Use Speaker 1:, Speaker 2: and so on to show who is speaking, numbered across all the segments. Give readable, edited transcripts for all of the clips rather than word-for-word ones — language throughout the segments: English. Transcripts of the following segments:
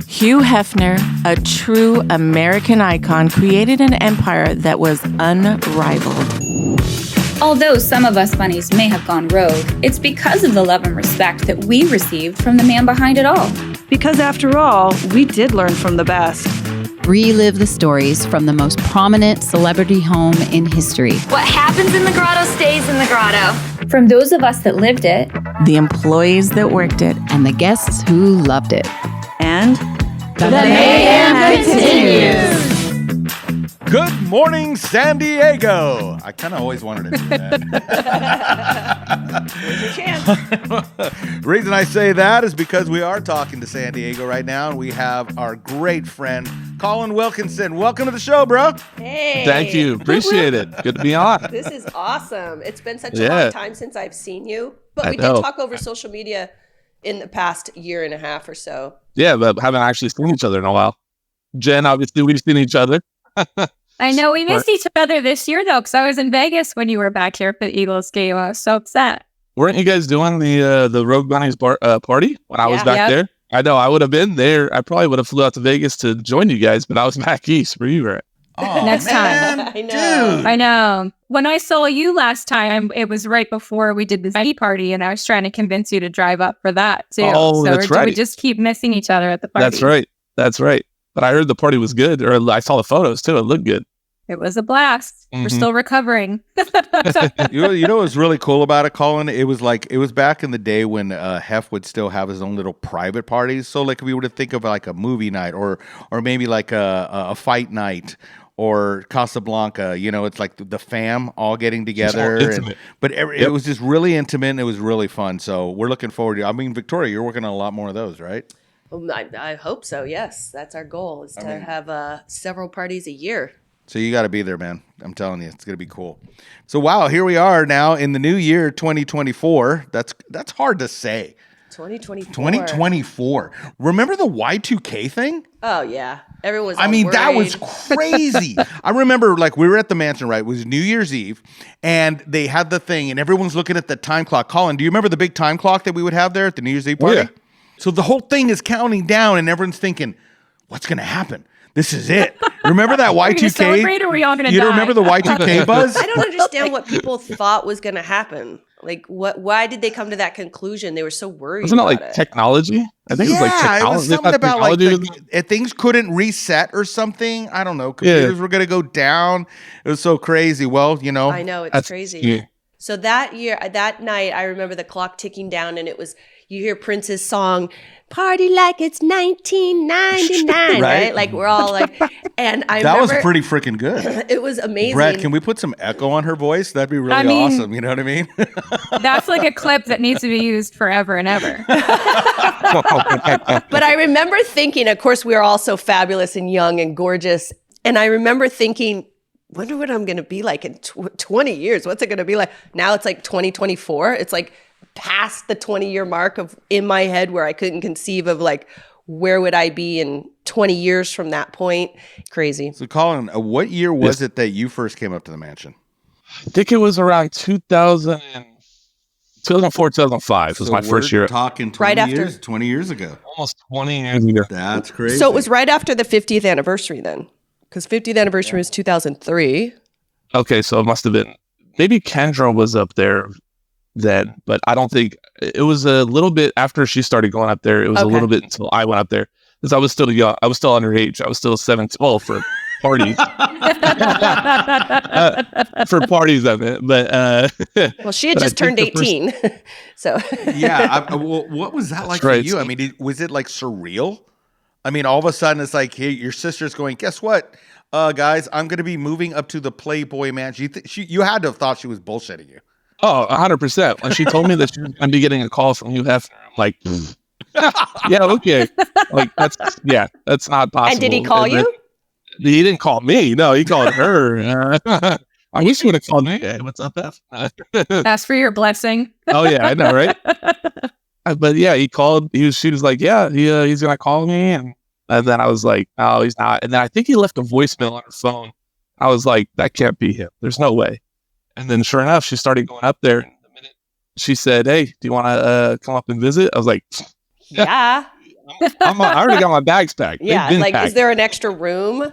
Speaker 1: Hugh Hefner, a true American icon, created an empire that was unrivaled.
Speaker 2: Although some of us bunnies may have gone rogue, it's because of the love and respect that we received from the man behind it all.
Speaker 3: Because after all, we did learn from the best.
Speaker 4: Relive the stories from the most prominent celebrity home in history.
Speaker 5: What happens in the grotto stays in the grotto.
Speaker 2: From those of us that lived it,
Speaker 1: The employees that worked it,
Speaker 4: And the guests who loved it.
Speaker 3: And
Speaker 1: the mayhem continues.
Speaker 6: Good morning, San Diego. I kind of always wanted to do that.
Speaker 3: here's your chance.
Speaker 6: The reason I say that is because we are talking to San Diego right now, and we have our great friend, Colin Wilkinson. Welcome to the show, bro.
Speaker 7: Hey.
Speaker 8: Thank you. Appreciate it. Good to be on.
Speaker 7: This is awesome. It's been such a long time since I've seen you. But we did talk over social media in the past year and a half or so.
Speaker 8: Yeah, but haven't actually seen each other in a while. Jen, obviously, we've seen each other.
Speaker 9: I know we missed each other this year, though, because I was in Vegas when you were back here for the Eagles game. I was so upset.
Speaker 8: Weren't you guys doing the Rogue Bunnies party when I was back there? I know. I would have been there. I probably would have flew out to Vegas to join you guys, but I was back east where you were at.
Speaker 6: Oh,
Speaker 9: Next time.
Speaker 7: I know.
Speaker 9: Dude. I know. When I saw you last time, it was right before we did the ski party, and I was trying to convince you to drive up for that, too.
Speaker 8: Oh,
Speaker 9: so
Speaker 8: that's right.
Speaker 9: We just keep missing each other at the party.
Speaker 8: That's right. That's right. But I heard the party was good, or I saw the photos, too. It looked good.
Speaker 9: It was a blast. We're still recovering.
Speaker 6: You know what's really cool about it, Colin? It was back in the day when Hef would still have his own little private parties. So like if we were to think of like a movie night or maybe like a fight night or Casablanca, you know, it's like the fam all getting together. It was just really intimate and it was really fun. So we're looking forward to it. I mean, Victoria, you're working on a lot more of those, right?
Speaker 7: I hope so, yes. That's our goal, is to have several parties a year.
Speaker 6: So you got to be there, man. I'm telling you, it's going to be cool. So, wow, here we are now in the new year, 2024. That's hard to say.
Speaker 7: 2024.
Speaker 6: 2024. Remember the Y2K thing?
Speaker 7: Oh, yeah. Everyone's
Speaker 6: that was crazy. I remember, like, we were at the mansion, right? It was New Year's Eve, and they had the thing, and everyone's looking at the time clock. Colin, do you remember the big time clock that we would have there at the New Year's Eve party?
Speaker 8: Yeah.
Speaker 6: So the whole thing is counting down, and everyone's thinking, what's going to happen? This is it. Remember that Y2K?
Speaker 9: Celebrate, or are we all gonna
Speaker 6: you
Speaker 9: die?
Speaker 6: don't remember the Y2K buzz?
Speaker 7: I don't understand what people thought was going to happen. Like, why did they come to that conclusion? They were so worried.
Speaker 8: Wasn't it
Speaker 7: about
Speaker 8: like technology? I think it was like technology.
Speaker 6: It was something about like things couldn't reset or something. I don't know. Computers were going to go down. It was so crazy. Well, you know.
Speaker 7: I know, it's crazy. Yeah. So that night, I remember the clock ticking down, and it was, you hear Prince's song, "Party Like It's 1999," right? Like we're all like, and I
Speaker 6: that
Speaker 7: remember,
Speaker 6: was pretty freaking good.
Speaker 7: It was amazing.
Speaker 6: Brett, can we put some echo on her voice? That'd be really awesome. You know what I mean?
Speaker 9: That's like a clip that needs to be used forever and ever.
Speaker 7: But I remember thinking, of course, we are all so fabulous and young and gorgeous, and I remember thinking, wonder what I'm going to be like in 20 years. What's it going to be like? Now it's like 2024. It's like past the 20-year mark of in my head where I couldn't conceive of like, where would I be in 20 years from that point? Crazy.
Speaker 6: So Colin, what year was it that you first came up to the mansion?
Speaker 8: I think it was around 2004, 2005 was my first year.
Speaker 6: Talking 20
Speaker 7: right after,
Speaker 6: years, 20 years ago.
Speaker 8: Almost 20 years ago.
Speaker 6: That's crazy.
Speaker 7: So it was right after the 50th anniversary then, because 50th anniversary was 2003.
Speaker 8: Okay, so it must have been, maybe Kendra was up there then, but I don't think, it was a little bit after she started going up there. It was a little bit until I went up there, because I was still young. I was still underage. I was still 12 for parties. For parties, I meant. But
Speaker 7: well, she had just turned 18. So
Speaker 6: yeah. What was that like for you? I mean, was it like surreal? I mean, all of a sudden it's like, hey, your sister's going, guess what, guys, I'm going to be moving up to the Playboy Mansion. You had to have thought she was bullshitting you.
Speaker 8: Oh, 100%. When she told me that she was going to be getting a call from Hugh Hefner, I'm like, yeah, okay. Like, that's not possible.
Speaker 7: And did he call you?
Speaker 8: He didn't call me. No, he called her. I wish he would have called me. Hey, what's up, F?
Speaker 9: Ask for your blessing.
Speaker 8: Oh, yeah, I know, right? But yeah, he called. She was like, yeah, he's going to call me. And then I was like, oh, he's not. And then I think he left a voicemail on her phone. I was like, that can't be him. There's no way. And then sure enough, she started going up there. And the minute she said, hey, do you want to come up and visit? I was like,
Speaker 7: Yeah.
Speaker 8: I already got my bags packed. They've
Speaker 7: Yeah.
Speaker 8: been
Speaker 7: Like,
Speaker 8: packed.
Speaker 7: is there an extra room?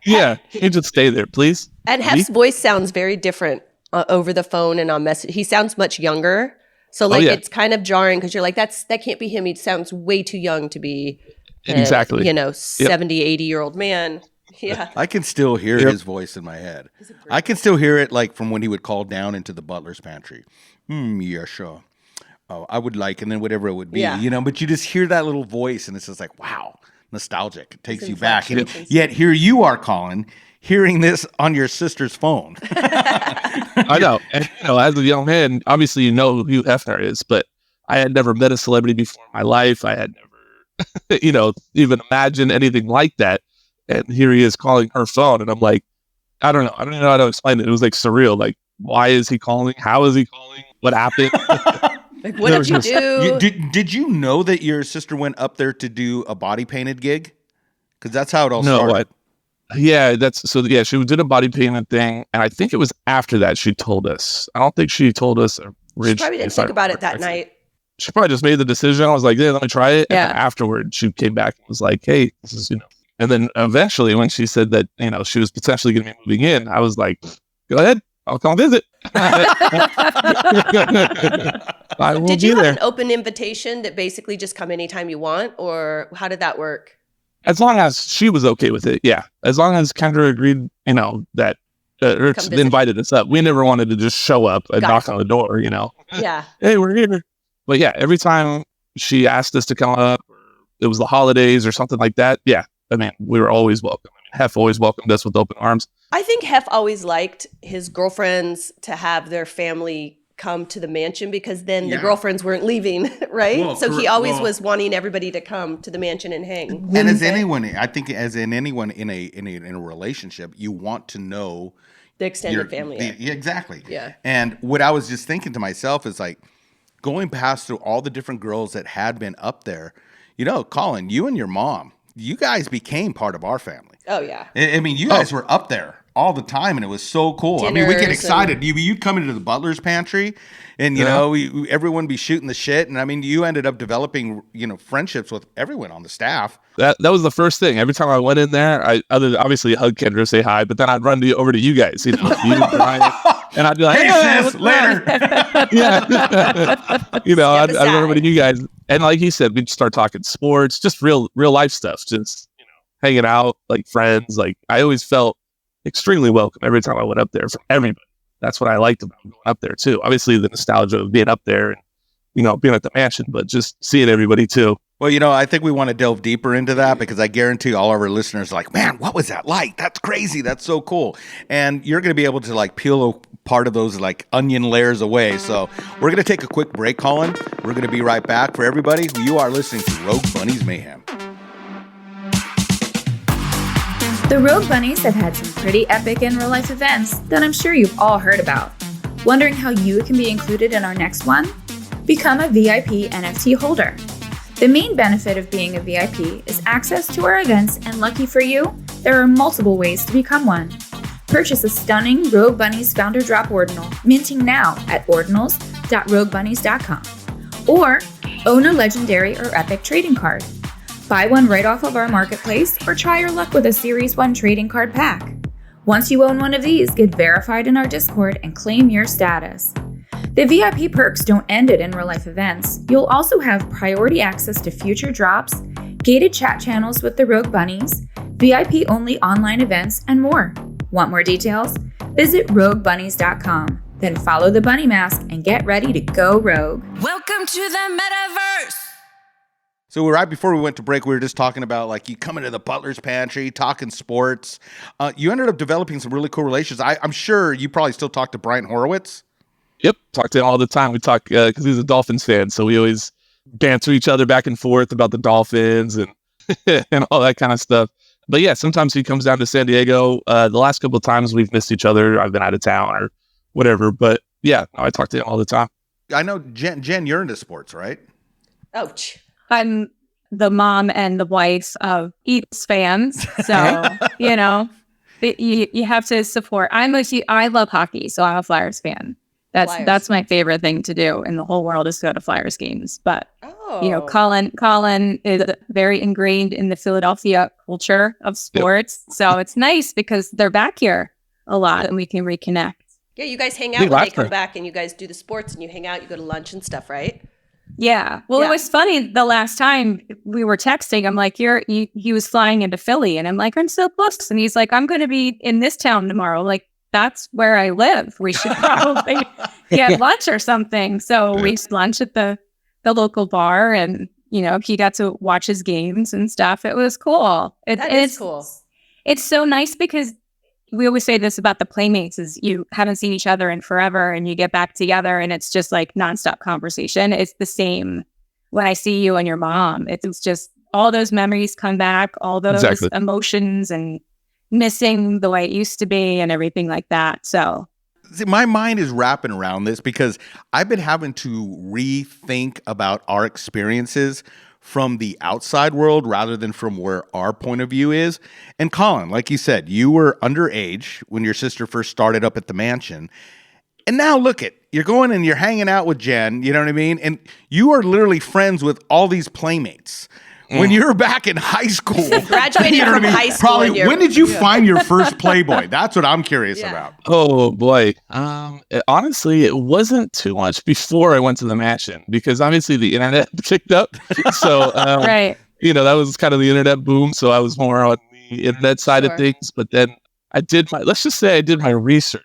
Speaker 8: Yeah. Can you just stay there, please?
Speaker 7: And Hef's voice sounds very different over the phone and on message. He sounds much younger. So like it's kind of jarring because you're like, that can't be him. He sounds way too young to be
Speaker 8: exactly.
Speaker 7: 70, 80-year-old man. Yeah.
Speaker 6: I can still hear his voice in my head. I can still hear it like from when he would call down into the butler's pantry. Yeah, sure. Oh, I would like, and then whatever it would be, but you just hear that little voice and it's just like, wow, nostalgic. It takes you back. And yet here you are, Colin, hearing this on your sister's phone.
Speaker 8: I know. And, as a young man, obviously you know who Hugh Hefner is, but I had never met a celebrity before in my life. I had never, even imagined anything like that. And here he is calling her phone. And I'm like, I don't know. I don't even know how to explain it. It was like surreal. Like, why is he calling? How is he calling? What happened?
Speaker 7: Like, what did you do?
Speaker 6: Did you know that your sister went up there to do a body painted gig? Because that's how it all started.
Speaker 8: Yeah, she did a body painted thing. And I think it was after that she told us. I don't think she told us originally.
Speaker 7: She probably didn't think about it that night.
Speaker 8: She probably just made the decision. I was like, yeah, let me try it. Yeah. And afterward, she came back and was like, hey, this is, And then eventually when she said that, she was potentially going to be moving in, I was like, go ahead. I'll come visit. I will
Speaker 7: Did you
Speaker 8: be
Speaker 7: have
Speaker 8: there.
Speaker 7: an open invitation that basically just come anytime you want? Or how did that work?
Speaker 8: As long as she was okay with it, yeah. As long as Kendra agreed, that invited us up. We never wanted to just show up and knock on the door,
Speaker 7: Yeah.
Speaker 8: Hey, we're here. But yeah, every time she asked us to come up, or it was the holidays or something like that, yeah. I mean, we were always welcome. Hef always welcomed us with open arms.
Speaker 7: I think Hef always liked his girlfriends to have their family come to the mansion because then the girlfriends weren't leaving, right? Well, so he always was wanting everybody to come to the mansion and hang.
Speaker 6: And as anyone, I think as in anyone in a relationship, you want to know
Speaker 7: the extended family.
Speaker 6: Exactly.
Speaker 7: Yeah.
Speaker 6: And what I was just thinking to myself is like going past through all the different girls that had been up there, Colin, you and your mom, you guys became part of our family.
Speaker 7: Oh, yeah.
Speaker 6: I mean, you guys were up there all the time, and it was so cool.
Speaker 7: Dinners,
Speaker 6: I mean, we get excited. You'd come into the butler's pantry, and, everyone be shooting the shit. And, I mean, you ended up developing, friendships with everyone on the staff.
Speaker 8: That was the first thing. Every time I went in there, I obviously hug Kendra, say hi, but then I'd run over to you guys, you, Brian, and I'd be like,
Speaker 6: hey sis, later.
Speaker 8: Yeah. I'd run over to you guys. And like he said, we'd start talking sports, just real life stuff, just, hanging out like friends. Like I always felt extremely welcome every time I went up there from everybody. That's what I liked about going up there too. Obviously the nostalgia of being up there and, being at the mansion, but just seeing everybody too.
Speaker 6: Well, I think we want to delve deeper into that because I guarantee all of our listeners are like, man, what was that like? That's crazy. That's so cool. And you're going to be able to like peel a part of those like onion layers away. So we're going to take a quick break, Colin. We're going to be right back. For everybody, you are listening to Rogue Bunnies Mayhem.
Speaker 2: The Rogue Bunnies have had some pretty epic in real life events that I'm sure you've all heard about. Wondering how you can be included in our next one? Become a VIP NFT holder. The main benefit of being a VIP is access to our events, and lucky for you, there are multiple ways to become one. Purchase a stunning Rogue Bunnies Founder Drop Ordinal, minting now at ordinals.roguebunnies.com. Or own a legendary or epic trading card. Buy one right off of our marketplace or try your luck with a Series 1 trading card pack. Once you own one of these, get verified in our Discord and claim your status. The VIP perks don't end at in-real-life events. You'll also have priority access to future drops, gated chat channels with the Rogue Bunnies, VIP-only online events, and more. Want more details? Visit roguebunnies.com. Then follow the bunny mask and get ready to go rogue.
Speaker 10: Welcome to the metaverse!
Speaker 6: So right before we went to break, we were just talking about like you come into the butler's pantry, talking sports. You ended up developing some really cool relations. I'm sure you probably still talk to Brian Horowitz.
Speaker 8: Yep, talk to him all the time. We talk because he's a Dolphins fan, so we always banter each other back and forth about the Dolphins and and all that kind of stuff. But yeah, sometimes he comes down to San Diego. The last couple of times we've missed each other. I've been out of town or whatever. But yeah, I talk to him all the time.
Speaker 6: I know, Jen, you're into sports, right?
Speaker 7: Ouch.
Speaker 9: I'm the mom and the wife of Eagles fans, so you have to support. I love hockey, so I'm a Flyers fan. That's my favorite thing to do in the whole world is go to Flyers games. But Colin is very ingrained in the Philadelphia culture of sports. Yep. So it's nice because they're back here a lot and we can reconnect.
Speaker 7: Yeah, you guys hang out when they come back and you guys do the sports and you hang out, you go to lunch and stuff, right?
Speaker 9: Yeah. Well, it was funny the last time we were texting. I'm like, he was flying into Philly and I'm like, I'm so close. And he's like, I'm going to be in this town tomorrow. Like, that's where I live. We should probably get lunch or something. So we lunch at the local bar and, he got to watch his games and stuff. It was cool. It's cool. It's so nice because we always say this about the Playmates is you haven't seen each other in forever and you get back together and it's just like nonstop conversation. It's the same when I see you and your mom. It's just all those memories come back, all those emotions and missing the way it used to be and everything like that. So
Speaker 6: see, my mind is wrapping around this because I've been having to rethink about our experiences from the outside world rather than from where our point of view is. And Colin, like you said, you were underage when your sister first started up at the mansion. And now look you're going and you're hanging out with Jen, you know what I mean? And you are literally friends with all these playmates. When you're back in high school,
Speaker 7: graduating from high school,
Speaker 6: probably when did you find your first Playboy? That's what I'm curious about.
Speaker 8: Oh boy, honestly, it wasn't too much before I went to the mansion because obviously the internet picked up. So that was kind of the internet boom. So I was more on the internet side of things. But then I did my research.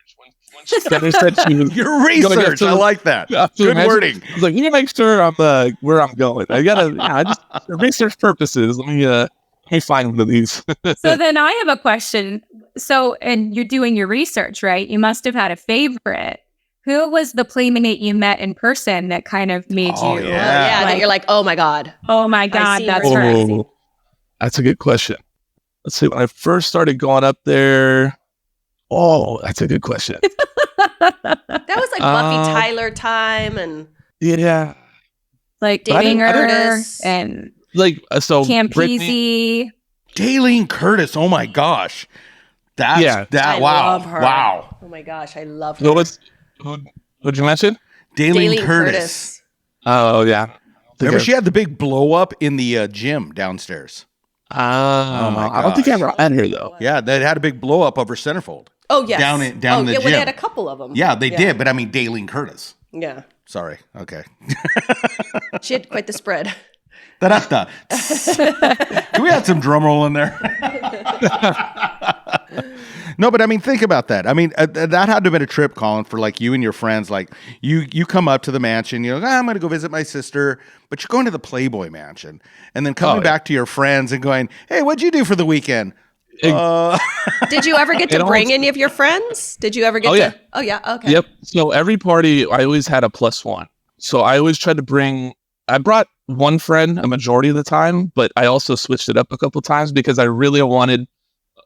Speaker 8: She said she was
Speaker 6: your research. I like that. Good wording.
Speaker 8: I was like, you make sure I'm where I'm going. I gotta just for research purposes. Let me find one of these.
Speaker 9: So then I have a question. So, and you're doing your research, right? You must have had a favorite. Who was the Playmate you met in person that kind of made you?
Speaker 7: That you're like, oh my god,
Speaker 9: that's her.
Speaker 8: That's a good question. Let's see. When I first started going up there. Oh, that's a good question.
Speaker 7: That was like Buffy Tyler time and
Speaker 9: like dating her and
Speaker 8: like
Speaker 9: Campese.
Speaker 6: Daylene Curtis. Oh my gosh. I love her. Wow.
Speaker 7: Oh my gosh, I love her.
Speaker 8: Who'd you mention?
Speaker 6: Daylene Curtis.
Speaker 8: Oh yeah.
Speaker 6: Remember she had the big blow up in the gym downstairs.
Speaker 8: Oh my gosh. I don't think I ever met her though.
Speaker 6: Yeah, they had a big blow up of her centerfold.
Speaker 7: Oh yes.
Speaker 6: Down in the gym.
Speaker 7: Well, they had a couple of them.
Speaker 6: Yeah, they did, but I mean Daylene Curtis.
Speaker 7: Yeah.
Speaker 6: Sorry. Okay.
Speaker 7: She had quite the spread.
Speaker 6: Da-da-da. Can we add some drum roll in there? No, but I mean, think about that. I mean, that had to have been a trip, Colin, for like you and your friends. Like you come up to the mansion, you're like, I'm going to go visit my sister, but you're going to the Playboy Mansion, and then coming back to your friends and going, hey, what'd you do for the weekend?
Speaker 7: Did you ever get to bring any of your friends? Did you ever get to? Oh, yeah. Okay.
Speaker 8: Yep. So every party, I always had a +1. So I always tried to I brought one friend a majority of the time, but I also switched it up a couple of times because I really wanted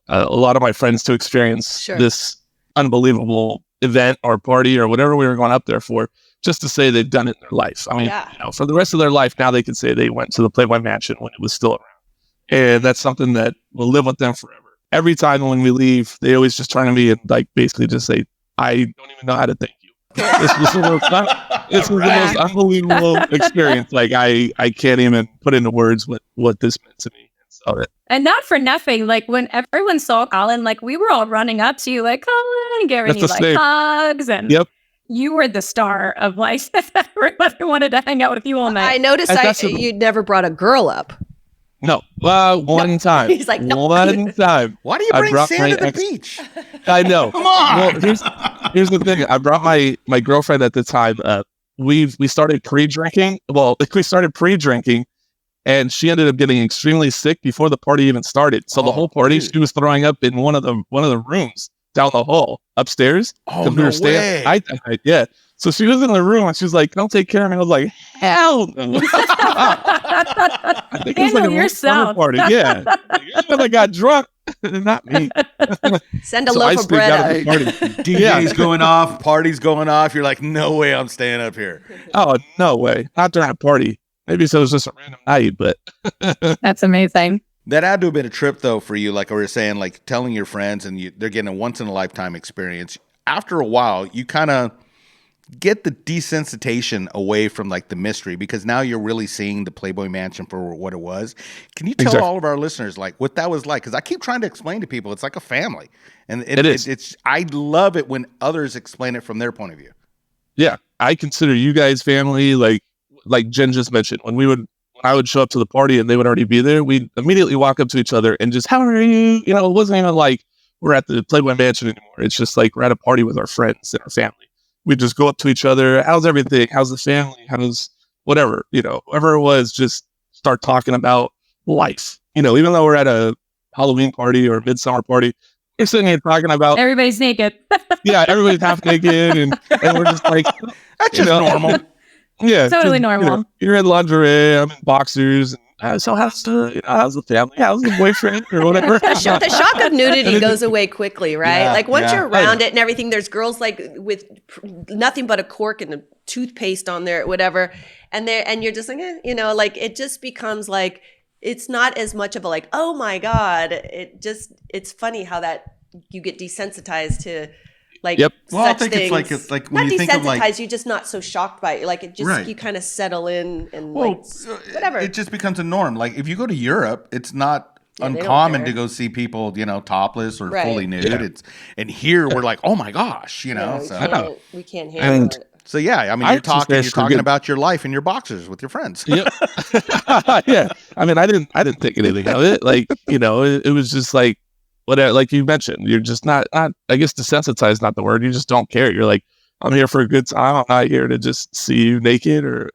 Speaker 8: a lot of my friends to experience this unbelievable event or party or whatever we were going up there for, just to say they've done it in their life. I mean, for the rest of their life, now they can say they went to the Playboy Mansion when it was still around. And that's something that will live with them forever. Every time when we leave, they always just turn to me and like basically just say, I don't even know how to thank you. This was the most unbelievable experience. Like I can't even put into words what this meant to me. So
Speaker 9: and not for nothing, like when everyone saw Colin, like we were all running up to you like, Colin, giving you like hugs and you were the star of life. Everybody wanted to hang out with you all night.
Speaker 7: I noticed you never brought a girl up.
Speaker 8: No, one time.
Speaker 7: He's like, no.
Speaker 8: One time.
Speaker 6: Why do you bring Sam to the beach?
Speaker 8: I know.
Speaker 6: Come on.
Speaker 8: Well, here's the thing. I brought my girlfriend at the time. We started pre-drinking. Well, we started pre-drinking, and she ended up getting extremely sick before the party even started. So the whole party, she was throwing up in one of the rooms down the hall upstairs.
Speaker 6: Oh, no way.
Speaker 8: Yeah. So she was in the room and she was like, don't take care of me. I was like, hell no. I think it was like a yourself. Party. Yeah. I got drunk. Not me.
Speaker 7: Send a loaf of bread.
Speaker 6: DJ's going off, party's going off. You're like, no way I'm staying up here.
Speaker 8: Oh, no way. Not during a party. Maybe so it was just a random night, but.
Speaker 9: That's amazing.
Speaker 6: That had to have been a trip, though, for you. Like we were saying, like telling your friends and they're getting a once-in-a-lifetime experience. After a while, you kind of get the desensitization away from like the mystery, because now you're really seeing the Playboy Mansion for what it was. Can you tell all of our listeners like what that was like? Because I keep trying to explain to people, it's like a family, and
Speaker 8: it is.
Speaker 6: It's I love it when others explain it from their point of view.
Speaker 8: Yeah, I consider you guys family. Like Jen just mentioned, when I would show up to the party and they would already be there, we'd immediately walk up to each other and just, how are you? You know, it wasn't even like we're at the Playboy Mansion anymore. It's just like we're at a party with our friends and our family. We just go up to each other. How's everything? How's the family? How's whatever, you know, whatever it was, just start talking about life. You know, even though we're at a Halloween party or a midsummer party, we're sitting here talking about
Speaker 9: everybody's naked.
Speaker 8: Yeah, everybody's half naked and we're just like,
Speaker 6: that's just normal.
Speaker 8: Yeah.
Speaker 9: Totally normal.
Speaker 8: You know, you're in lingerie, I'm in boxers. So how's the family? How's the boyfriend or whatever?
Speaker 7: The shock of nudity goes away quickly, right?
Speaker 6: Yeah,
Speaker 7: like once you're around it and everything, there's girls like with nothing but a cork and a toothpaste on there, whatever, and you're just like, you know, like it just becomes like it's not as much of a like, oh my god, it's funny how that you get desensitized to. Like
Speaker 6: well, I think
Speaker 7: things.
Speaker 6: it's like when
Speaker 7: not
Speaker 6: you think of like
Speaker 7: you're just not so shocked by it. Like it just you kind of settle in and whatever.
Speaker 6: It just becomes a norm. Like if you go to Europe, it's not uncommon to go see people, you know, topless or fully nude. Yeah. And here we're like, oh my gosh, you know.
Speaker 7: We can't handle it.
Speaker 6: So yeah, I mean, you're talking about your life in your boxers with your friends.
Speaker 8: Yep. Yeah. I mean, I didn't think anything of it. Like, you know, it was just like. Whatever, like you mentioned, you're just not, I guess desensitized, not the word. You just don't care. You're like, I'm here for a good time. I'm not here to just see you naked. Or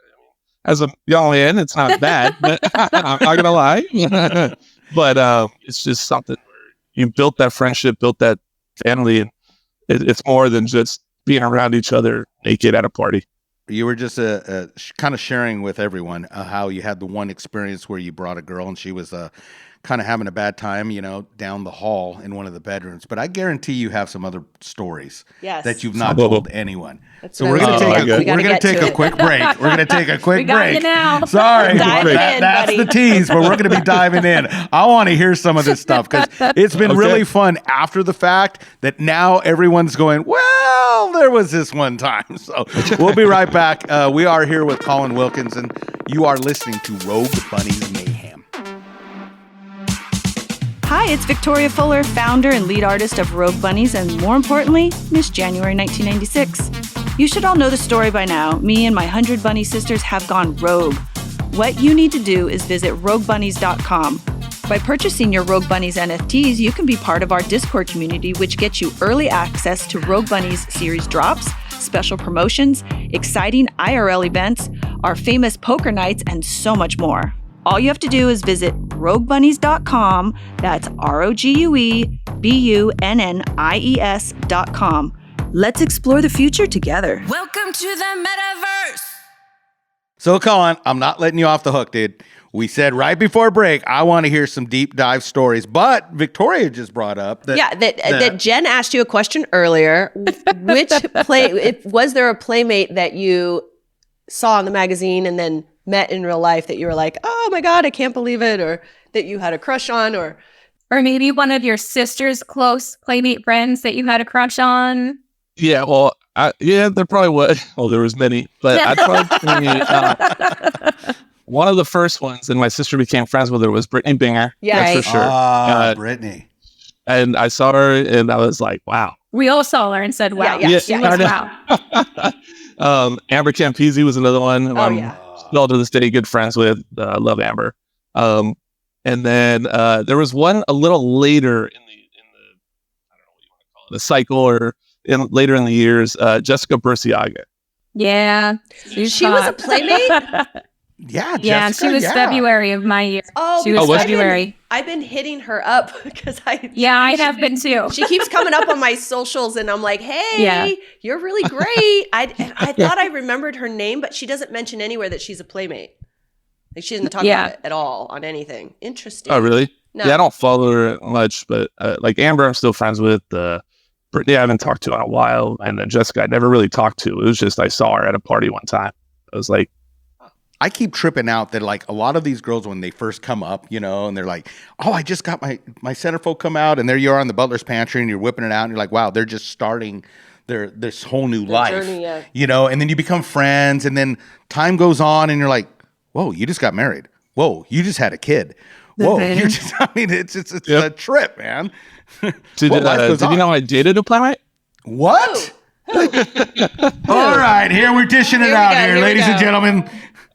Speaker 8: as a young man, it's not bad, but I'm not going to lie. But it's just something where you built that friendship, built that family, and it's more than just being around each other naked at a party.
Speaker 6: You were just kind of sharing with everyone how you had the one experience where you brought a girl and she was kind of having a bad time, you know, down the hall in one of the bedrooms. But I guarantee you have some other stories that you've not told anyone. So we're going to take a quick break. We're going to take a quick break.
Speaker 9: You now.
Speaker 6: Sorry, that's the tease, but we're going to be diving in. I want to hear some of this stuff because it's been really fun after the fact that now everyone's going, well, there was this one time. So we'll be right back. We are here with Colin Wilkinson. You are listening to Rogue Bunnies Mayhem.
Speaker 3: Hi, it's Victoria Fuller, founder and lead artist of Rogue Bunnies, and more importantly, Miss January 1996. You should all know the story by now. Me and my 100 bunny sisters have gone rogue. What you need to do is visit roguebunnies.com. By purchasing your Rogue Bunnies NFTs, you can be part of our Discord community, which gets you early access to Rogue Bunnies series drops, special promotions, exciting IRL events, our famous poker nights, and so much more. All you have to do is visit roguebunnies.com. That's roguebunnies.com. Let's explore the future together.
Speaker 10: Welcome to the metaverse.
Speaker 6: So, Colin, I'm not letting you off the hook, dude. We said right before break, I want to hear some deep dive stories. But Victoria just brought up that
Speaker 7: Jen asked you a question earlier. Was there a Playmate that you saw in the magazine and then met in real life that you were like, oh my God, I can't believe it, or that you had a crush on, or
Speaker 9: maybe one of your sister's close Playmate friends that you had a crush on?
Speaker 8: Yeah, well, there probably was. Well, there was many, but I'd probably one of the first ones, and my sister became friends with her, was Brittany Binger.
Speaker 7: Yeah,
Speaker 8: that's for sure.
Speaker 6: Brittany.
Speaker 8: And I saw her, and I was like, wow.
Speaker 9: We all saw her and said, wow.
Speaker 7: Wow.
Speaker 8: Amber Campisi was another one. Still to this day good friends with. Love Amber. And then there was one a little later in the I don't know what you want to call it, the cycle, or later in the years, Jessica Burciaga.
Speaker 9: Yeah,
Speaker 7: she was a Playmate.
Speaker 6: Yeah,
Speaker 9: Jessica, she was February of my year.
Speaker 7: Oh,
Speaker 9: she was February.
Speaker 7: I've been hitting her up because I
Speaker 9: have been too.
Speaker 7: She keeps coming up on my socials, and I'm like, "Hey, you're really great." I thought I remembered her name, but she doesn't mention anywhere that she's a Playmate. Like she doesn't talk about it at all on anything. Interesting.
Speaker 8: Oh, really?
Speaker 7: No.
Speaker 8: Yeah, I don't follow her much, but like Amber, I'm still friends with. Brittany, I haven't talked to in a while, and then Jessica, I never really talked to. It was just I saw her at a party one time. I was like.
Speaker 6: I keep tripping out that like a lot of these girls when they first come up, you know, and they're like, oh, I just got my centerfold come out, and there you are in the butler's pantry and you're whipping it out and you're like, wow, they're just starting this whole new life,
Speaker 7: journey, yeah.
Speaker 6: you know, and then you become friends, and then time goes on, and you're like, whoa, you just got married. Whoa, you just had a kid. Whoa, you just, I mean, it's a trip, man.
Speaker 8: Did you know I dated a Playmate?
Speaker 6: What? All right, here we're dishing it out here, ladies and gentlemen.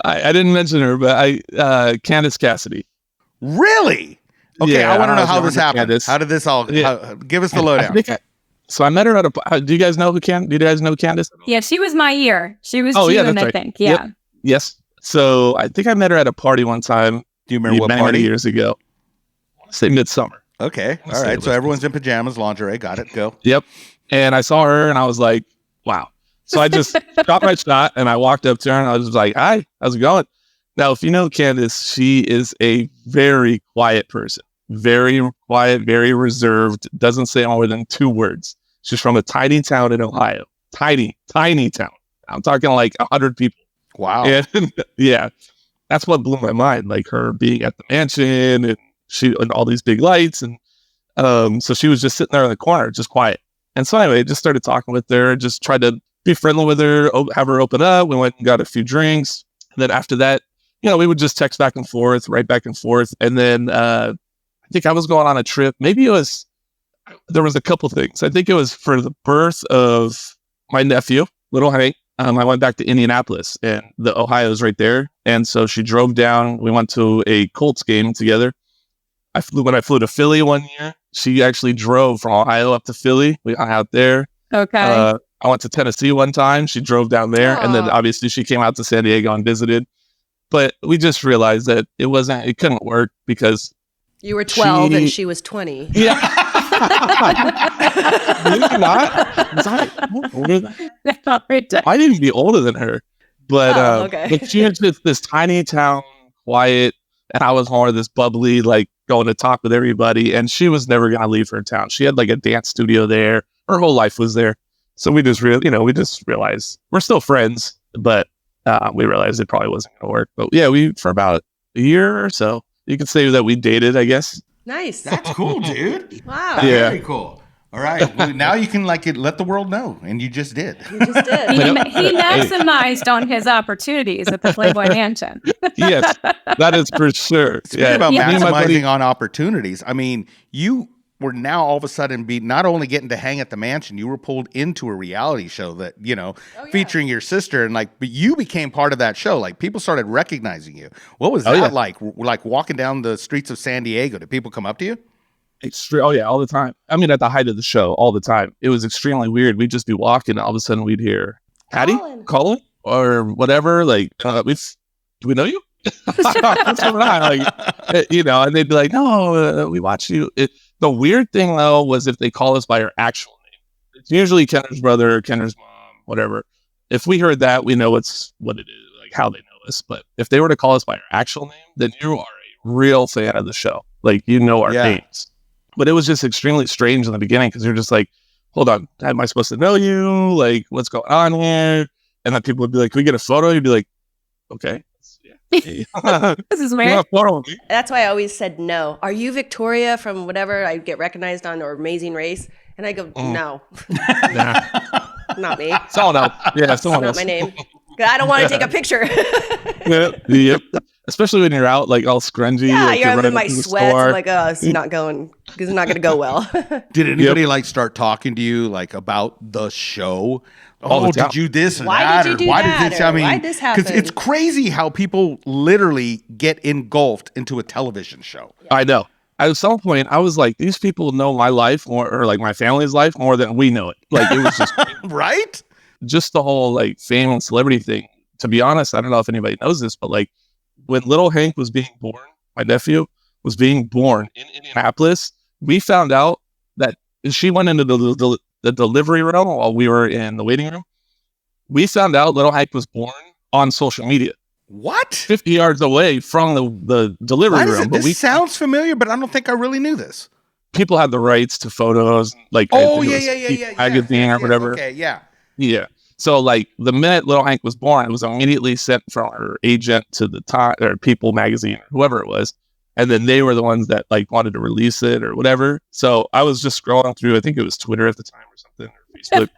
Speaker 8: I didn't mention her, but Candace Cassidy.
Speaker 6: Really? Okay,
Speaker 8: Yeah,
Speaker 6: I want to
Speaker 8: I
Speaker 6: know
Speaker 8: was
Speaker 6: how
Speaker 8: going
Speaker 6: this
Speaker 8: to
Speaker 6: happened.
Speaker 8: Candace.
Speaker 6: How did this all?
Speaker 8: Yeah.
Speaker 6: Give us the lowdown.
Speaker 8: So I met her at a. Do you guys know do you guys know Candace?
Speaker 9: Yeah, she was my year. She was
Speaker 8: Oh, yeah,
Speaker 9: June,
Speaker 8: that's
Speaker 9: I
Speaker 8: right.
Speaker 9: think. Yeah.
Speaker 8: Yep. Yes. So I think I met her at a party one time.
Speaker 6: Do you remember what
Speaker 8: many
Speaker 6: party?
Speaker 8: years ago? I want to say midsummer.
Speaker 6: Okay, all right. So everyone's in pajamas, lingerie. Got it. Go.
Speaker 8: Yep. And I saw her and I was like, wow. So I just got my shot and I walked up to her and I was like, hi, how's it going? Now, if you know Candace, she is a very quiet person. Very quiet, very reserved, doesn't say more than 2 words. She's from a tiny town in Ohio. Tiny town. I'm talking like 100 people.
Speaker 6: Wow.
Speaker 8: And yeah, that's what blew my mind. Like her being at the mansion and all these big lights. And so she was just sitting there in the corner, just quiet. And so anyway, just started talking with her, just tried to be friendly with her, have her open up. We went and got a few drinks. And then after that, you know, we would just text back and forth, right back and forth. And then I think I was going on a trip. Maybe there was a couple things. I think it was for the birth of my nephew, little Hank. I went back to Indianapolis and the Ohio's right there. And so she drove down. We went to a Colts game together. When I flew to Philly one year, she actually drove from Ohio up to Philly. We hung out there.
Speaker 9: Okay.
Speaker 8: I went to Tennessee one time. She drove down there.
Speaker 7: Aww.
Speaker 8: And then obviously she came out to San Diego and visited. But we just realized that it couldn't work because
Speaker 7: You were 12 and she was 20.
Speaker 8: Yeah. Believe it or not, was I older than her? I didn't be older than her. But,
Speaker 7: okay.
Speaker 8: but she was just this tiny town, quiet, and I was more of this bubbly, like going to talk with everybody. And she was never going to leave her town. She had like a dance studio there. Her whole life was there. So we just realized we're still friends, but we realized it probably wasn't going to work. But yeah, for about a year or so, you could say that we dated, I guess.
Speaker 7: Nice.
Speaker 6: That's cool, dude.
Speaker 7: Wow.
Speaker 8: Yeah.
Speaker 6: Very cool. All right. Well, now you can let the world know, and you just did.
Speaker 7: You just did.
Speaker 9: He maximized on his opportunities at the Playboy Mansion.
Speaker 8: Yes, that is for sure.
Speaker 6: Speaking about
Speaker 8: Me and my buddy-
Speaker 6: maximizing on opportunities, I mean, you were now all of a sudden not only getting to hang at the mansion, you were pulled into a reality show that, featuring your sister, and but you became part of that show. Like, people started recognizing you. What was that like? Like walking down the streets of San Diego, did people come up to you?
Speaker 8: Oh yeah, all the time. I mean, at the height of the show, all the time. It was extremely weird. We'd just be walking, and all of a sudden we'd hear Patty, Colin, or whatever. Like, do we know you? What's going on? Like, and they'd be like, "No, we watch you." The weird thing though was if they call us by our actual name. It's usually Kendra's brother, Kendra's mom, whatever. If we heard that, we know it's what it is, like how they know us. But if they were to call us by our actual name, then you are a real fan of the show. Like, our names. But it was just extremely strange in the beginning because you're just like, hold on, am I supposed to know you? Like, what's going on here? And then people would be like, can we get a photo? You'd be like, okay.
Speaker 9: This is weird.
Speaker 7: That's why I always said no. Are you Victoria from whatever I get recognized on, or Amazing Race? And I go, no.
Speaker 8: Nah.
Speaker 7: Not me.
Speaker 8: Someone else. Yeah, someone
Speaker 7: Not
Speaker 8: else.
Speaker 7: my name. I don't want to take a picture.
Speaker 8: Yep. Especially when you're out like all scrungy.
Speaker 7: Yeah,
Speaker 8: like,
Speaker 7: you're in my
Speaker 8: to the
Speaker 7: sweats.
Speaker 8: store.
Speaker 7: I'm like, oh, it's not going to go well.
Speaker 6: Did anybody start talking to you about the show?
Speaker 8: All the time.
Speaker 6: Did you this and
Speaker 7: Why
Speaker 6: that?
Speaker 7: did you do
Speaker 6: why
Speaker 7: that?
Speaker 6: Did this?
Speaker 7: Or
Speaker 6: I mean,
Speaker 7: why'd this happen?
Speaker 6: Because it's crazy how people literally get engulfed into a television show.
Speaker 8: I know. At some point, I was like, these people know my life more, or like my family's life more than we know it. Like, it was just
Speaker 6: right.
Speaker 8: Just the whole fame and celebrity thing. To be honest, I don't know if anybody knows this, but when little Hank was being born, my nephew was being born in Indianapolis, we found out that she went into the delivery room while we were in the waiting room. We found out little Hank was born on social media.
Speaker 6: What?
Speaker 8: 50 yards away from the delivery room.
Speaker 6: But this sounds familiar, but I don't think I really knew this.
Speaker 8: People had the rights to photos, magazine or whatever.
Speaker 6: Okay, yeah.
Speaker 8: Yeah. So the minute little Hank was born, it was immediately sent from her agent to the or People magazine, or whoever it was. And then they were the ones that wanted to release it or whatever. So I was just scrolling through, I think it was Twitter at the time or something, or Facebook.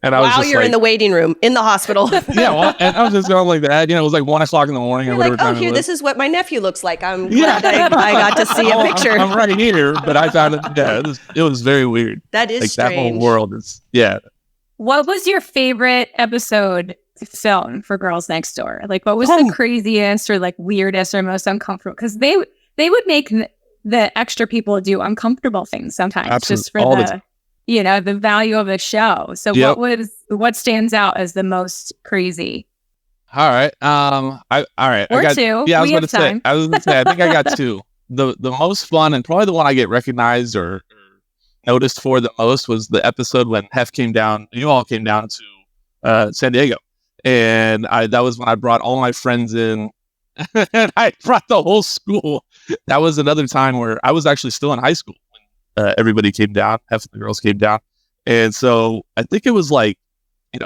Speaker 8: And I was
Speaker 7: while
Speaker 8: just
Speaker 7: you're in the waiting room in the hospital.
Speaker 8: Yeah, well, and I was just going like that. It was like 1:00 in the morning or
Speaker 7: You're
Speaker 8: whatever
Speaker 7: like, oh,
Speaker 8: time
Speaker 7: here,
Speaker 8: it was.
Speaker 7: this is what my nephew looks like. I'm glad I got to see a picture.
Speaker 8: I'm right here, but I found it. Yeah, it was very weird.
Speaker 7: That is
Speaker 8: like
Speaker 7: strange.
Speaker 8: that whole world is. Yeah.
Speaker 9: What was your favorite episode film for Girls Next Door? Like, what was the craziest or like weirdest or most uncomfortable? Because they would make the extra people do uncomfortable things sometimes.
Speaker 8: Absolutely.
Speaker 9: Just for the value of the show. So what stands out as the most crazy?
Speaker 8: All right. All right.
Speaker 9: Or two.
Speaker 8: Yeah, I was
Speaker 9: We
Speaker 8: going to
Speaker 9: have
Speaker 8: say.
Speaker 9: time.
Speaker 8: I was going to say. I think I got two. The most fun and probably the one I get recognized or noticed for the most was the episode when Hef came down. You all came down to San Diego, and that was when I brought all my friends in, and I brought the whole school. That was another time where I was actually still in high school when everybody came down. Half of the girls came down, and so I think it was like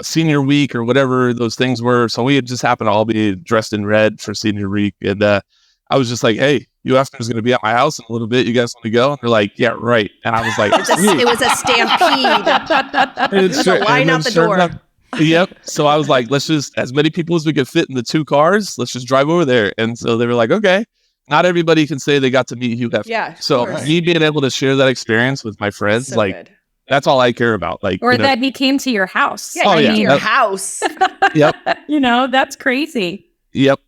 Speaker 8: senior week or whatever those things were. So we had just happened to all be dressed in red for senior week, and I was just like, "Hey, Hugh Hefner is going to be at my house in a little bit. You guys want to go?" And they're like, "Yeah, right." And I was like,
Speaker 7: it was a stampede. It was a line out the door.
Speaker 8: Yep. So I was like, let's just, as many people as we could fit in the two cars, let's just drive over there. And so they were like, okay. Not everybody can say they got to meet Hugh Hefner.
Speaker 7: Yeah.
Speaker 8: So me being able to share that experience with my friends,
Speaker 7: So
Speaker 8: like,
Speaker 7: good.
Speaker 8: that's all I care about. Like,
Speaker 9: Or that he came to your house.
Speaker 7: Yeah, to your house.
Speaker 8: Yep.
Speaker 9: That's crazy.
Speaker 8: Yep.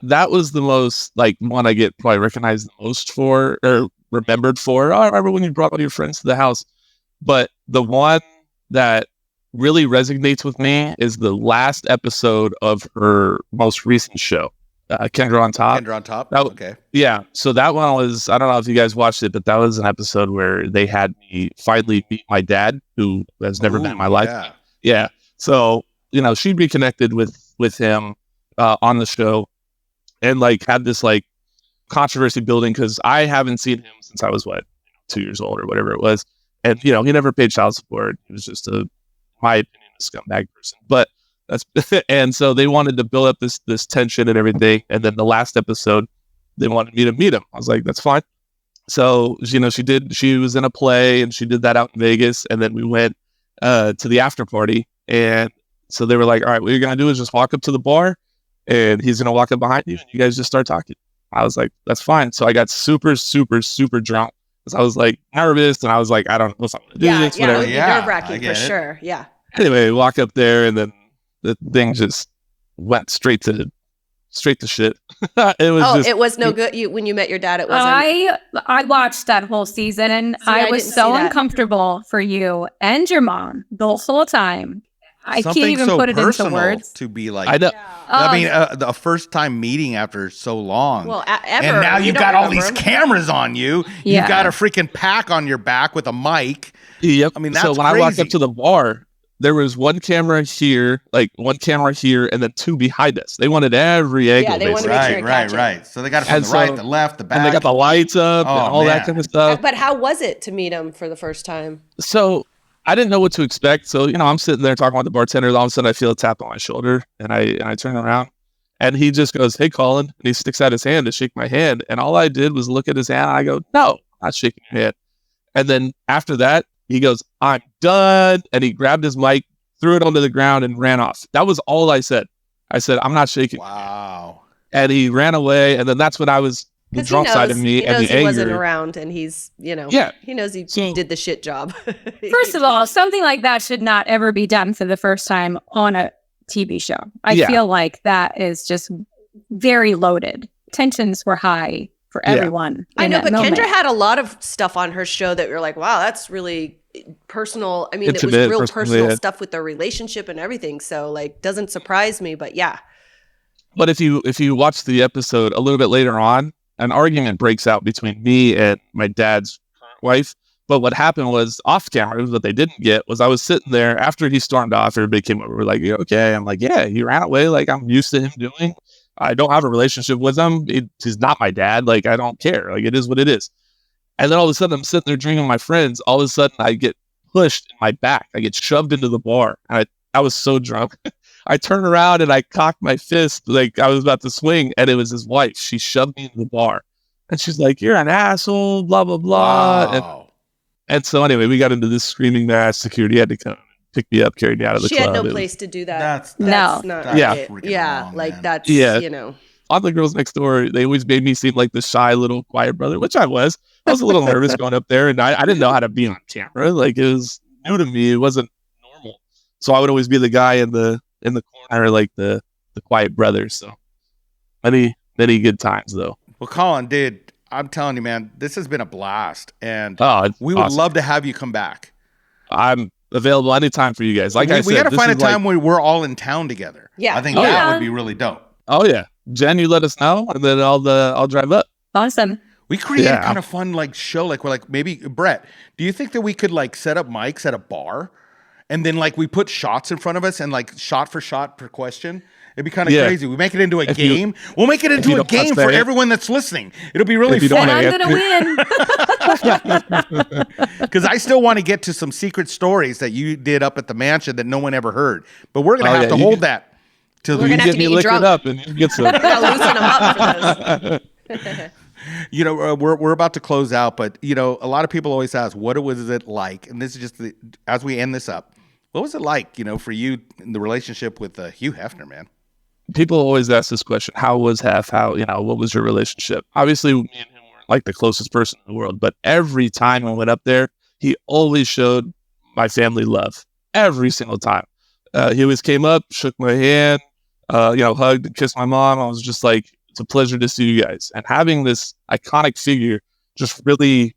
Speaker 8: That was the most, like, one I get probably recognized the most for or remembered for. Oh, I remember when you brought all your friends to the house. But the one that really resonates with me is the last episode of her most recent show, Kendra On Top.
Speaker 6: Kendra On Top? Okay.
Speaker 8: Yeah. So that one was, I don't know if you guys watched it, but that was an episode where they had me finally meet my dad, who has never been in my life.
Speaker 6: Yeah.
Speaker 8: Yeah. So, she reconnected with him on the show and like had this like controversy building because I haven't seen him since I was 2 years old or whatever it was. And, he never paid child support. He was just my opinion, a scumbag person. But that's and so they wanted to build up this tension and everything. And then the last episode, they wanted me to meet him. I was like, that's fine. So, she was in a play and she did that out in Vegas. And then we went to the after party. And so they were like, all right, what you're going to do is just walk up to the bar and he's going to walk up behind you and you guys just start talking. I was like, that's fine. So I got super, super, super drunk. I was like nervous and I was like, I don't know if I'm going to do this, whatever.
Speaker 7: Nerve-wracking for sure. Yeah.
Speaker 8: Anyway, walk up there and then the thing just went straight to shit.
Speaker 7: It was no good. When you met your dad, it wasn't.
Speaker 9: I watched that whole season and I was so uncomfortable for you and your mom the whole time. I can't even put it into words.
Speaker 6: To be like,
Speaker 8: I know.
Speaker 6: I mean, the first time meeting after so long.
Speaker 7: Well, ever.
Speaker 6: And now you've got all these cameras on you.
Speaker 9: Yeah.
Speaker 6: You've got a freaking pack on your back with a mic.
Speaker 8: Yep.
Speaker 6: I mean, that's
Speaker 8: so when
Speaker 6: crazy.
Speaker 8: I walked up to the bar, there was one camera here, and then two behind us. They wanted every angle.
Speaker 7: Yeah, they wanted to make sure it
Speaker 6: right. So they got it from the right, the left, the back.
Speaker 8: And they got the lights up and all that kind of stuff.
Speaker 7: But how was it to meet him for the first time?
Speaker 8: So I didn't know what to expect. So, I'm sitting there talking with the bartender. All of a sudden I feel a tap on my shoulder and I turn around and he just goes, "Hey, Colin." And he sticks out his hand to shake my hand. And all I did was look at his hand. And I go, "No, I'm not shaking your hand." And then after that, he goes, "I'm done." And he grabbed his mic, threw it onto the ground and ran off. That was all I said. I said, "I'm not shaking."
Speaker 6: Wow.
Speaker 8: And he ran away. And then that's when I was the drunk side of me and the anger.
Speaker 7: He wasn't around and he's, he knows he did the shit job.
Speaker 9: First of all, something like that should not ever be done for the first time on a TV show. I feel like that is just very loaded. Tensions were high for everyone.
Speaker 7: I know, but
Speaker 9: moment.
Speaker 7: Kendra had a lot of stuff on her show that you're like, wow, that's really personal. I mean,
Speaker 8: Intimate,
Speaker 7: it was real personal
Speaker 8: yeah.
Speaker 7: stuff with their relationship and everything. So like, doesn't surprise me, but yeah.
Speaker 8: But if you watch the episode a little bit later on, an argument breaks out between me and my dad's current wife. But what happened was off camera, what they didn't get was I was sitting there after he stormed off. Everybody came over, we're like, "You okay?" I'm like, "Yeah, he ran away like I'm used to him doing. I don't have a relationship with him. He's not my dad. Like, I don't care. Like, it is what it is." And then all of a sudden I'm sitting there drinking with my friends. All of a sudden I get pushed in my back. I get shoved into the bar. And I was so drunk. I turned around and I cocked my fist like I was about to swing, and it was his wife. She shoved me into the bar. And she's like, "You're an asshole, blah, blah, blah."
Speaker 6: Wow.
Speaker 8: And so anyway, we got into this screaming match. Security had to come and picked me up, carried me out of the
Speaker 7: She
Speaker 8: club.
Speaker 7: had no place to do that.
Speaker 1: That's
Speaker 7: not
Speaker 8: Yeah.
Speaker 7: it.
Speaker 6: freaking
Speaker 7: Yeah,
Speaker 6: wrong,
Speaker 7: like
Speaker 6: man.
Speaker 7: that's
Speaker 8: Yeah.
Speaker 7: you know.
Speaker 8: All the girls next door, they always made me seem like the shy little quiet brother, which I was. I was a little nervous going up there, and I didn't know how to be on camera. Like, it was new to me. It wasn't normal. So I would always be the guy in the corner, like the quiet brother. So many good times though.
Speaker 6: Well, Colin, dude, I'm telling you, man, this has been a blast, and
Speaker 8: It's
Speaker 6: we would
Speaker 8: awesome.
Speaker 6: love to have you come back.
Speaker 8: I'm available anytime for you guys. Like I said,
Speaker 6: we got to
Speaker 8: this
Speaker 6: find a
Speaker 8: is
Speaker 6: time when we're all in town together.
Speaker 7: Yeah.
Speaker 6: I think
Speaker 8: Oh,
Speaker 6: that
Speaker 9: yeah.
Speaker 6: would be really dope.
Speaker 8: Oh yeah, Jen, you let us know, and then I'll drive up.
Speaker 9: Awesome.
Speaker 6: We create
Speaker 8: Yeah.
Speaker 6: a kind of fun like show, like we're like maybe Brett. Do you think that we could like set up mics at a bar, and then like we put shots in front of us and like shot for shot per question? It'd be kind of
Speaker 8: Yeah.
Speaker 6: crazy. We make it into a
Speaker 8: If you-
Speaker 6: game. We'll make it
Speaker 8: if
Speaker 6: into
Speaker 8: you
Speaker 6: a
Speaker 8: don't wanna
Speaker 6: game
Speaker 8: say
Speaker 6: for
Speaker 8: it.
Speaker 6: everyone that's listening. It'll be really
Speaker 8: If you don't
Speaker 6: fun.
Speaker 8: wanna-
Speaker 9: I'm gonna win.
Speaker 6: Because I still want to get to some secret stories that you did up at the mansion that no one ever heard. But we're gonna
Speaker 8: Oh,
Speaker 6: have
Speaker 8: yeah,
Speaker 6: to
Speaker 8: you
Speaker 6: hold
Speaker 8: can-
Speaker 6: that till
Speaker 7: We're
Speaker 6: we
Speaker 7: gonna have
Speaker 8: Get
Speaker 7: to
Speaker 8: me
Speaker 7: get you
Speaker 8: liquored
Speaker 7: drunk.
Speaker 8: up, and you can get some.
Speaker 7: Gotta loosen them up for this.
Speaker 6: You know, we're about to close out, but you know, a lot of people always ask, "What was it like?" And this is just as we end this up, what was it like, you know, for you in the relationship with Hugh Hefner, man?
Speaker 8: People always ask this question: how was Hef? How, what was your relationship? Obviously, me and him weren't like the closest person in the world, but every time I went up there, he always showed my family love. Every single time, he always came up, shook my hand, hugged and kissed my mom. I was just like, it's a pleasure to see you guys. And having this iconic figure just really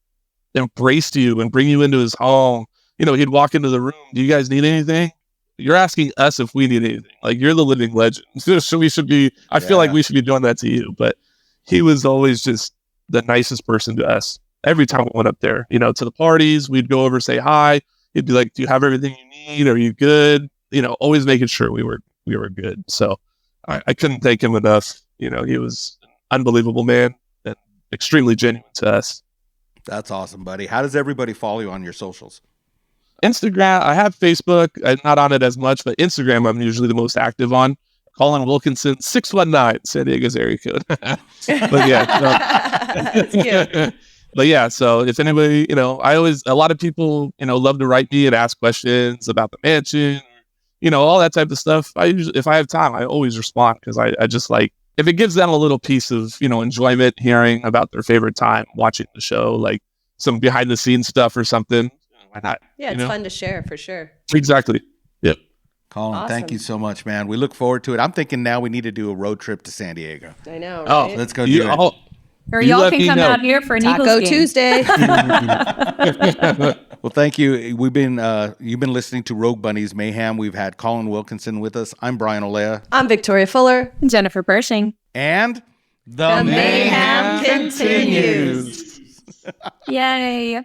Speaker 8: embraced you and bring you into his home. He'd walk into the room. Do you guys need anything? You're asking us if we need anything. Like, you're the living legend. So we should be, I feel like we should be doing that to you. But he was always just the nicest person to us. Every time we went up there, to the parties, we'd go over, say hi. He'd be like, do you have everything you need? Are you good? Always making sure we were good. So I couldn't thank him enough. He was an unbelievable man and extremely genuine to us.
Speaker 6: That's awesome, buddy. How does everybody follow you on your socials?
Speaker 8: Instagram, I have Facebook. I'm not on it as much, but Instagram, I'm usually the most active on. Colin Wilkinson, 619, San Diego's area code. But yeah.
Speaker 7: That's cute.
Speaker 8: But yeah, so if anybody, a lot of people, love to write me and ask questions about the mansion, all that type of stuff. If I have time, I always respond because I just like, if it gives them a little piece of, enjoyment hearing about their favorite time watching the show, like some behind the scenes stuff or something, why not?
Speaker 7: Yeah, it's fun to share for sure.
Speaker 8: Exactly. Yep.
Speaker 6: Colin,
Speaker 7: Awesome.
Speaker 6: thank you so much, man. We look forward to it. I'm thinking now we need to do a road trip to San Diego.
Speaker 7: I know.
Speaker 8: Oh,
Speaker 7: Right?
Speaker 6: Let's go do it.
Speaker 9: Or
Speaker 8: You
Speaker 9: y'all
Speaker 8: let
Speaker 9: can
Speaker 8: me
Speaker 9: come
Speaker 8: know.
Speaker 9: out here for an
Speaker 7: Taco
Speaker 9: Eagles game.
Speaker 7: Tuesday.
Speaker 6: Well, thank you. You've been listening to Rogue Bunnies Mayhem. We've had Colin Wilkinson with us. I'm Brian Olea.
Speaker 7: I'm Victoria Fuller.
Speaker 9: Jennifer Pershing.
Speaker 6: And the
Speaker 7: Mayhem continues.
Speaker 9: Yay.